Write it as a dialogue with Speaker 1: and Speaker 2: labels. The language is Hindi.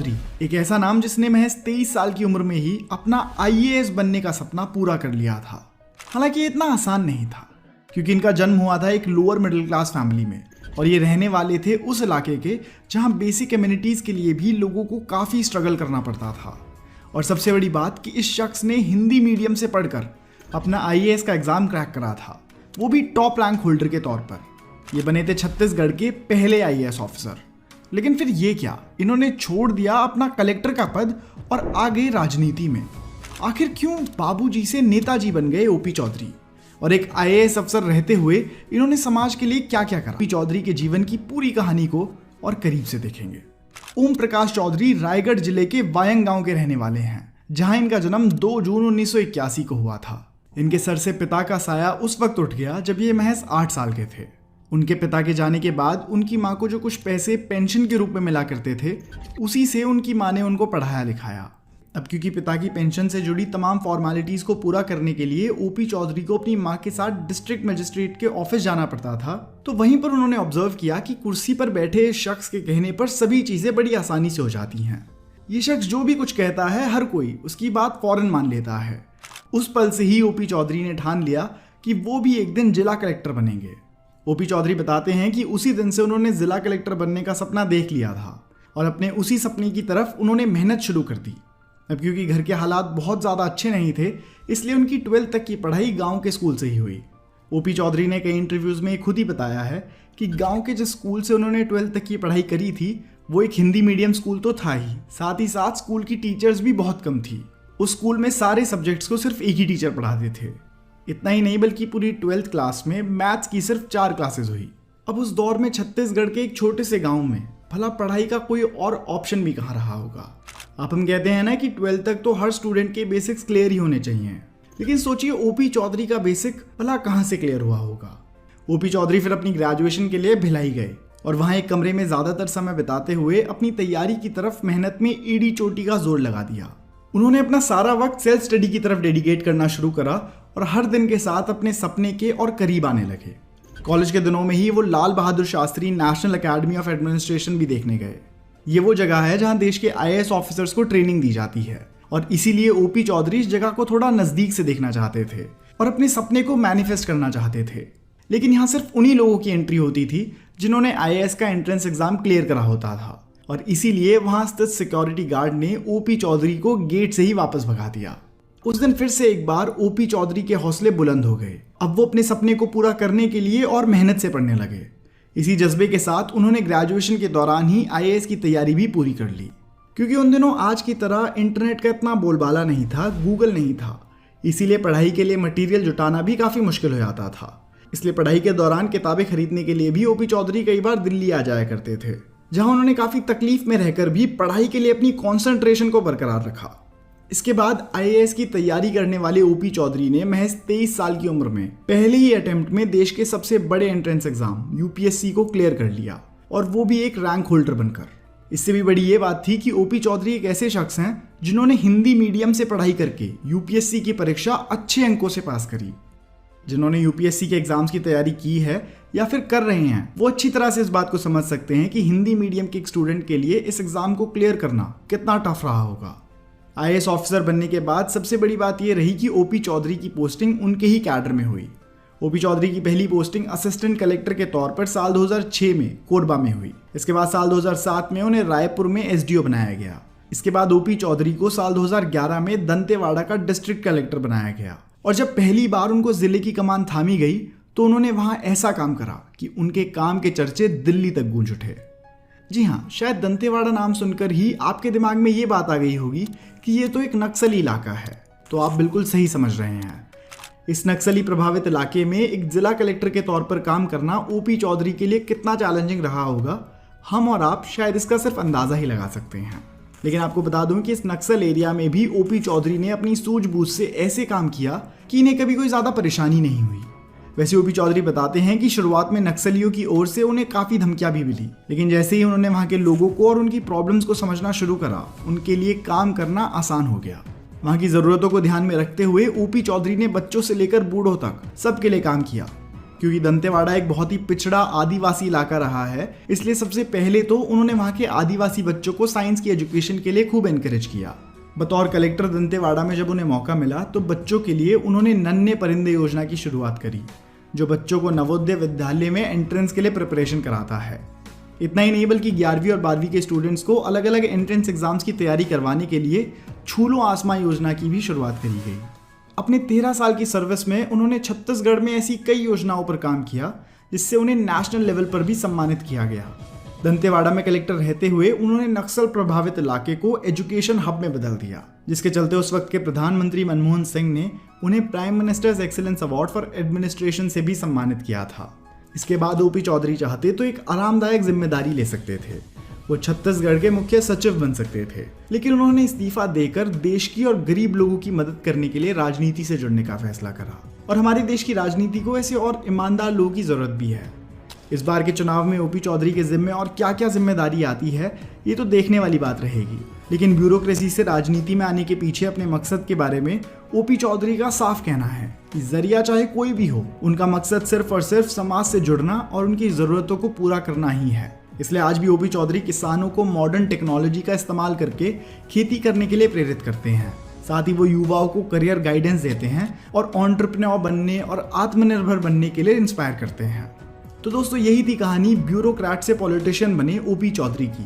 Speaker 1: चौधरी एक ऐसा नाम जिसने महज 23 साल की उम्र में ही अपना आईएएस बनने का सपना पूरा कर लिया था। हालांकि ये इतना आसान नहीं था, क्योंकि इनका जन्म हुआ था एक लोअर मिडिल क्लास फैमिली में और ये रहने वाले थे उस इलाके के जहां बेसिक कम्युनिटीज़ के लिए भी लोगों को काफ़ी स्ट्रगल करना पड़ता था। और सबसे बड़ी बात कि इस शख्स ने हिंदी मीडियम से पढ़कर अपना आईएएस का एग्ज़ाम क्रैक करा था, वो भी टॉप रैंक होल्डर के तौर पर। ये बने थे छत्तीसगढ़ के पहले आईएएस ऑफिसर। लेकिन फिर ये क्या, इन्होंने छोड़ दिया अपना कलेक्टर का पद और आ गए राजनीति में। आखिर क्यों बाबूजी से नेताजी बन गए ओपी चौधरी? और एक आईएएस अफसर रहते हुए इन्होंने समाज के लिए क्या क्या करा? ओपी चौधरी के जीवन की पूरी कहानी को और करीब से देखेंगे। ओम प्रकाश चौधरी रायगढ़ जिले के वायंग गांव के रहने वाले हैं, जहां इनका जन्म 2 जून 1981 को हुआ था। इनके सर से पिता का साया उस वक्त उठ गया जब ये महज 8 साल के थे। उनके पिता के जाने के बाद उनकी माँ को जो कुछ पैसे पेंशन के रूप में मिला करते थे, उसी से उनकी माँ ने उनको पढ़ाया लिखाया। अब क्योंकि पिता की पेंशन से जुड़ी तमाम फॉर्मेलिटीज़ को पूरा करने के लिए ओपी चौधरी को अपनी माँ के साथ डिस्ट्रिक्ट मजिस्ट्रेट के ऑफिस जाना पड़ता था, तो वहीं पर उन्होंने ऑब्जर्व किया कि कुर्सी पर बैठे शख्स के कहने पर सभी चीज़ें बड़ी आसानी से हो जाती हैं। ये शख्स जो भी कुछ कहता है, हर कोई उसकी बात फौरन मान लेता है। उस पल से ही ओपी चौधरी ने ठान लिया कि वो भी एक दिन जिला कलेक्टर बनेंगे। ओपी चौधरी बताते हैं कि उसी दिन से उन्होंने जिला कलेक्टर बनने का सपना देख लिया था और अपने उसी सपने की तरफ उन्होंने मेहनत शुरू कर दी। अब क्योंकि घर के हालात बहुत ज़्यादा अच्छे नहीं थे, इसलिए उनकी 12th तक की पढ़ाई गांव के स्कूल से ही हुई। ओपी चौधरी ने कई इंटरव्यूज़ में खुद ही बताया है कि गांव के जिस स्कूल से उन्होंने 12th तक की पढ़ाई करी थी, वो एक हिंदी मीडियम स्कूल तो था ही साथ स्कूल की टीचर्स भी बहुत कम थी। उस स्कूल में सारे सब्जेक्ट्स को सिर्फ एक ही टीचर पढ़ाते थे। इतना ही नहीं बल्कि पूरी 12th क्लास में मैथ्स की सिर्फ 4 क्लासेस हुई। अब उस दौर में छत्तीसगढ़ के एक छोटे से गांव में भला पढ़ाई का कोई और ऑप्शन भी कहाँ रहा होगा। आप हम कहते हैं ना कि 12th तक तो हर स्टूडेंट के बेसिक्स क्लियर ही होने चाहिए, लेकिन सोचिए ओपी चौधरी का बेसिक भला कहाँ से क्लियर हुआ होगा। ओपी चौधरी फिर अपनी ग्रेजुएशन के लिए भिलाई गए और वहाँ एक कमरे में ज़्यादातर समय बिताते हुए अपनी तैयारी की तरफ मेहनत में एड़ी चोटी का जोर लगा दिया। उन्होंने अपना सारा वक्त सेल्फ स्टडी की तरफ डेडिकेट करना शुरू करा और हर दिन के साथ अपने सपने के और करीब आने लगे। कॉलेज के दिनों में ही वो Lal Bahadur Shastri National Academy of Administration भी देखने गए। ये वो जगह है जहां देश के आईएएस ऑफिसर्स को ट्रेनिंग दी जाती है और इसीलिए ओपी चौधरी इस जगह को थोड़ा नज़दीक से देखना चाहते थे और अपने सपने को मैनिफेस्ट करना चाहते थे। लेकिन यहाँ सिर्फ उन्हीं लोगों की एंट्री होती थी जिन्होंने आईएएस का एंट्रेंस एग्जाम क्लियर करा होता था और इसीलिए वहां स्थित सिक्योरिटी गार्ड ने ओपी चौधरी को गेट से ही वापस भगा दिया। उस दिन फिर से एक बार ओपी चौधरी के हौसले बुलंद हो गए। अब वो अपने सपने को पूरा करने के लिए और मेहनत से पढ़ने लगे। इसी जज्बे के साथ उन्होंने ग्रेजुएशन के दौरान ही आईएएस की तैयारी भी पूरी कर ली। क्योंकि उन दिनों आज की तरह इंटरनेट का इतना बोलबाला नहीं था, गूगल नहीं था, इसीलिए पढ़ाई के लिए मटेरियल जुटाना भी काफ़ी मुश्किल हो जाता था। इसलिए पढ़ाई के दौरान किताबें खरीदने के लिए भी ओपी चौधरी कई बार दिल्ली आ जाया करते थे, जहां उन्होंने काफ़ी तकलीफ में रहकर भी पढ़ाई के लिए अपनी कॉन्सेंट्रेशन को बरकरार रखा। इसके बाद आईएएस की तैयारी करने वाले ओपी चौधरी ने महज 23 साल की उम्र में पहले ही अटेम्प्ट में देश के सबसे बड़े एंट्रेंस एग्जाम यूपीएससी को क्लियर कर लिया, और वो भी एक रैंक होल्डर बनकर। इससे भी बड़ी ये बात थी कि ओपी चौधरी एक ऐसे शख्स हैं जिन्होंने हिंदी मीडियम से पढ़ाई करके यूपीएससी की परीक्षा अच्छे अंकों से पास करी। जिन्होंने यूपीएससी के एग्जाम्स की तैयारी की है या फिर कर रहे हैं, वो अच्छी तरह से इस बात को समझ सकते हैं कि हिंदी मीडियम के एक स्टूडेंट के लिए इस एग्जाम को क्लियर करना कितना टफ रहा होगा। आईएएस ऑफिसर बनने के बाद सबसे बड़ी बात यह रही कि ओपी चौधरी की पोस्टिंग उनके ही कैडर में हुई। ओपी चौधरी की पहली पोस्टिंग असिस्टेंट कलेक्टर के तौर पर साल 2006 में कोरबा में हुई। इसके बाद साल 2007 में उन्हें रायपुर में एसडीओ बनाया गया। इसके बाद ओपी चौधरी को साल 2011 में दंतेवाड़ा का डिस्ट्रिक्ट कलेक्टर बनाया गया। और जब पहली बार उनको जिले की कमान थामी गई तो उन्होंने वहां ऐसा काम करा कि उनके काम के चर्चे दिल्ली तक गूंज उठे। जी हाँ, शायद दंतेवाड़ा नाम सुनकर ही आपके दिमाग में ये बात आ गई होगी कि ये तो एक नक्सली इलाका है। तो आप बिल्कुल सही समझ रहे हैं। इस नक्सली प्रभावित इलाके में एक जिला कलेक्टर के तौर पर काम करना ओपी चौधरी के लिए कितना चैलेंजिंग रहा होगा, हम और आप शायद इसका सिर्फ अंदाज़ा ही लगा सकते हैं। लेकिन आपको बता दूं कि इस नक्सल एरिया में भी ओपी चौधरी ने अपनी सूझबूझ से ऐसे काम किया कि इन्हें कभी कोई ज़्यादा परेशानी नहीं हुई। वैसे ओपी चौधरी बताते हैं कि शुरुआत में नक्सलियों की ओर से उन्हें काफ़ी धमकियां भी मिली, लेकिन जैसे ही उन्होंने वहाँ के लोगों को और उनकी प्रॉब्लम्स को समझना शुरू करा, उनके लिए काम करना आसान हो गया। वहाँ की ज़रूरतों को ध्यान में रखते हुए ओपी चौधरी ने बच्चों से लेकर बूढ़ों तक सबके लिए काम किया। क्योंकि दंतेवाड़ा एक बहुत ही पिछड़ा आदिवासी इलाका रहा है, इसलिए सबसे पहले तो उन्होंने वहाँ के आदिवासी बच्चों को साइंस की एजुकेशन के लिए खूब एनकरेज किया। बतौर कलेक्टर दंतेवाड़ा में जब उन्हें मौका मिला तो बच्चों के लिए उन्होंने नन्हे परिंदे योजना की शुरुआत करी, जो बच्चों को नवोदय विद्यालय में एंट्रेंस के लिए प्रिपरेशन कराता है। इतना ही नहीं बल्कि 11वीं और 12वीं के स्टूडेंट्स को अलग अलग एंट्रेंस एग्जाम्स की तैयारी करवाने के लिए छूलो आसमां योजना की भी शुरुआत करी गई। अपने 13 साल की सर्विस में उन्होंने छत्तीसगढ़ में ऐसी कई योजनाओं पर काम किया जिससे उन्हें नेशनल लेवल पर भी सम्मानित किया गया। दंतेवाड़ा में कलेक्टर रहते हुए उन्होंने नक्सल प्रभावित इलाके को एजुकेशन हब में बदल दिया, जिसके चलते उस वक्त के प्रधानमंत्री मनमोहन सिंह ने उन्हें prime ministers excellence award for administration से भी सम्मानित किया था। इसके बाद ओपी चौधरी चाहते तो एक आरामदायक जिम्मेदारी ले सकते थे, वो छत्तीसगढ़ के मुख्य सचिव बन सकते थे, लेकिन उन्होंने इस्तीफा देकर देश की और गरीब लोगों की मदद करने के लिए राजनीति से जुड़ने का फैसला करा। और हमारे देश की राजनीति को ऐसे और ईमानदार लोगों की जरूरत भी है। इस बार के चुनाव में ओपी चौधरी के जिम्मे और क्या क्या जिम्मेदारी आती है ये तो देखने वाली बात रहेगी, लेकिन ब्यूरोक्रेसी से राजनीति में आने के पीछे अपने मकसद के बारे में ओपी चौधरी का साफ कहना है कि जरिया चाहे कोई भी हो, उनका मकसद सिर्फ और सिर्फ समाज से जुड़ना और उनकी जरूरतों को पूरा करना ही है। इसलिए आज भी ओपी चौधरी किसानों को मॉडर्न टेक्नोलॉजी का इस्तेमाल करके खेती करने के लिए प्रेरित करते हैं। साथ ही वो युवाओं को करियर गाइडेंस देते हैं और एंटरप्रेन्योर बनने और आत्मनिर्भर बनने के लिए इंस्पायर करते हैं। तो दोस्तों, यही थी कहानी ब्यूरोक्रेट से पॉलिटिशियन बने ओपी चौधरी की।